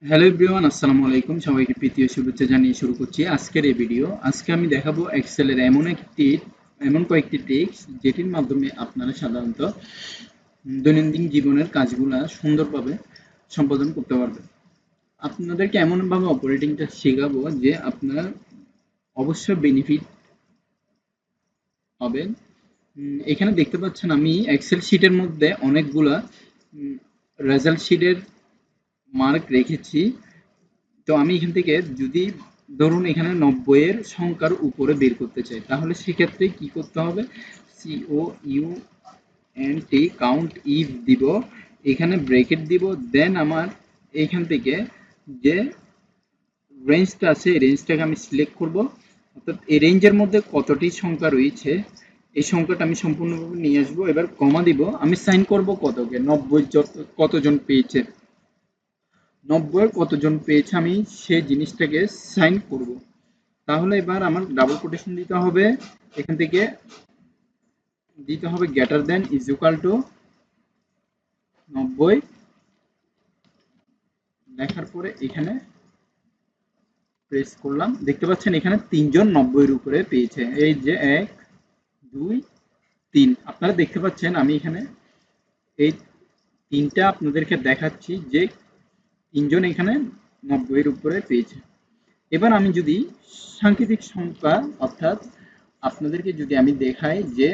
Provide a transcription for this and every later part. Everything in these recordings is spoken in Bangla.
হ্যালো এভরিওয়ান, আসসালামু আলাইকুম। সবাইকে প্রীতি ও শুভেচ্ছা জানিয়ে শুরু করছি আজকের এই ভিডিও। আজকে আমি দেখাবো এক্সেলের এমন কয়েকটি ট্রিক্স যেটির মাধ্যমে আপনারা সাধারণত দৈনন্দিন জীবনের কাজগুলা সুন্দরভাবে সম্পাদন করতে পারবেন। আপনাদেরকে এমনভাবে অপারেটিংটা শেখাবো যে আপনারা অবশ্যই বেনিফিট হবেন। এখানে দেখতে পাচ্ছেন আমি এক্সেল শিটের মধ্যে অনেকগুলা রেজাল্ট শিটের মার্ক রেখেছি। তো আমি এখান থেকে যদি ধরুন এখানে 90 এর সংখ্যার উপরে বের করতে চাই, তাহলে সেক্ষেত্রে কি করতে হবে? COUNT কাউন্ট ইফ দিব, এখানে ব্রেকেট দিব, দেন আমার এখান থেকে যে রেঞ্জটা আছে এই রেঞ্জটাকে আমি সিলেক্ট করব। অর্থাৎ এই রেঞ্জের মধ্যে কতটি সংখ্যা রয়েছে এই সংখ্যাটা আমি সম্পূর্ণভাবে নিয়ে আসবো। এবার কমা দিব, আমি সাইন করব কতকে, 90 কতজন পেয়েছে, 90 কতজন পেয়েছে আমি সেই জিনিসটাকে সাইন করব। তাহলে এবার আমার ডাবল কোটেশন দিতে হবে, এখান থেকে দিতে হবে greater than is equal two 90, লেখার পরে এখানে প্রেস করলাম। দেখতে পাচ্ছেন এখানে তিনজন 90 এর উপরে পেয়েছে, এই যে 1 2 3। আপনারা দেখতে পাচ্ছেন আমি এখানে এই তিনটা আপনাদেরকে দেখাচ্ছি যে তিনজন এখানে 90 এর উপরে পেয়েছে। এবার আমি যদি সাংকেতিক সংখ্যা, অর্থাৎ আপনাদেরকে যদি আমি দেখাই যে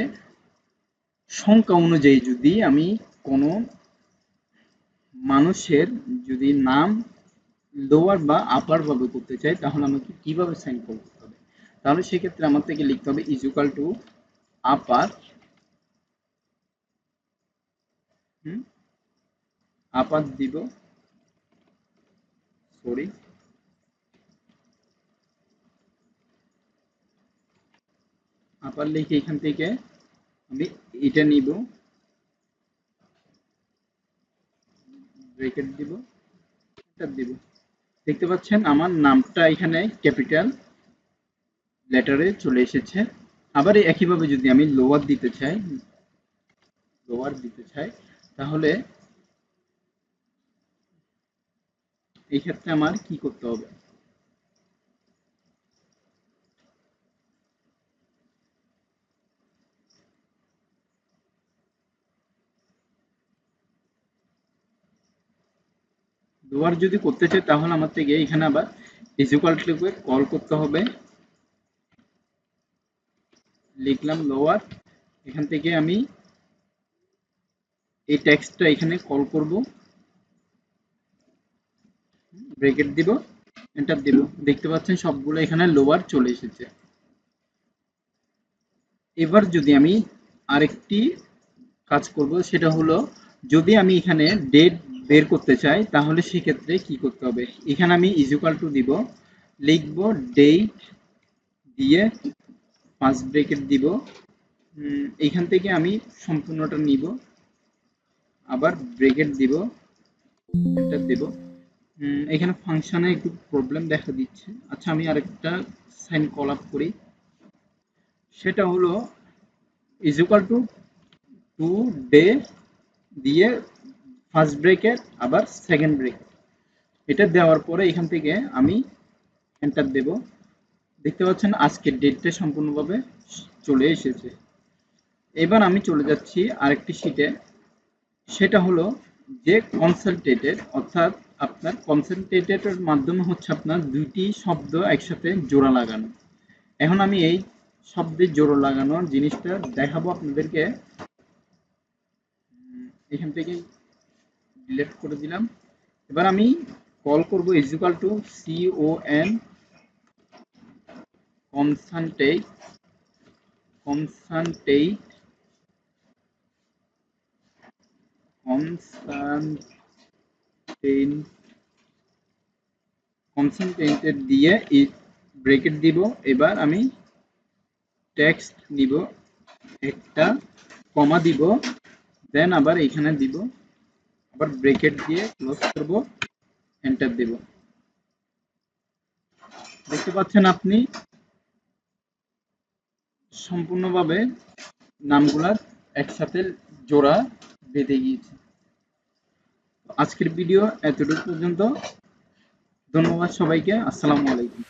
সংখ্যা অনুযায়ী যদি আমি কোনো মানুষের যদি নাম লোয়ার বা আপার ভাবে করতে চাই, তাহলে আমাকে কিভাবে সাইন করতে হবে? তাহলে সেক্ষেত্রে আমার থেকে লিখতে হবে ইজ ইকুয়াল টু আপার, আপার দিব, সরি, আপার লিখে এখান থেকে আমি এটা নিব, ব্রেকেট দিব, এটা দিব। দেখতে পাচ্ছেন আমার নামটা এখানে ক্যাপিটাল লেটারে চলে এসেছে। আবার একইভাবে যদি আমি লোয়ার দিতে চাই তাহলে এই ক্ষেত্রে আমার কি করতে হবে? লোয়ার যদি করতে চাই তাহলে আমার থেকে এখানে আবার ইজ ইকুয়াল টু কল করতে হবে, লিখলাম লোয়ার, এখান থেকে আমি এই টেক্সটটা এখানে কল করব, ব্রেকেট দিব, এন্টার দিব। দেখতে পাচ্ছেন সবগুলো এখানে লোয়ার চলে এসেছে। এবার যদি আমি আরেকটি কাজ করব, সেটা হলো যদি আমি এখানে ডেট বের করতে চাই তাহলে সেক্ষেত্রে কি করতে হবে? এখানে আমি ইজ ইকুয়াল টু দিব, লিখব ডেট দিয়ে ফার্স্ট ব্রেকেট দিব, এখান থেকে আমি সম্পূর্ণটা নিব, আবার ব্রেকেট দিব, এন্টার দেব। এখানে ফাংশনে একটু প্রবলেম দেখা দিচ্ছে। আচ্ছা, আমি আরেকটা সাইন কল আপ করি, সেটা হলো is equal to two d দিয়ে ফার্স্ট ব্রেকেট আবার সেকেন্ড ব্রেকেট, এটা দেওয়ার পরে এখান থেকে আমি এন্টার দেব। দেখতে পাচ্ছেন আজকের ডেটটা সম্পূর্ণভাবে চলে এসেছে। এবার আমি চলে যাচ্ছি আরেকটি শিটে, সেটা হলো যে কনসালটেটেড, অর্থাৎ আপনার কনসালটেটেডের মাধ্যমে হচ্ছে আপনার দুইটি শব্দ একসাথে জোড়া লাগানো। এখন আমি এই শব্দের জোড়া লাগানোর জিনিসটা দেখাবো আপনাদেরকে। এখান থেকে ডিলিট করে দিলাম। এবার আমি কল করব ইজ ইকুয়াল টু CON কনসানটেট কনসানটেট কনসানটেন্টেড দিয়ে ব্রেকেট দিব। এবার আমি টেক্সট নিব একটা, কমা দিব, দেন আবার এখানে দিব, আবার ব্রেকেট দিয়ে ক্লোজ করব, এন্টার দেব। দেখতে পাচ্ছেন আপনি সম্পূর্ণভাবে নামগুলা একসাথে জোড়া বেঁধে গিয়েছে। আজকের ভিডিও এতটুকু পর্যন্ত। ধন্যবাদ সবাইকে। আসসালামু আলাইকুম।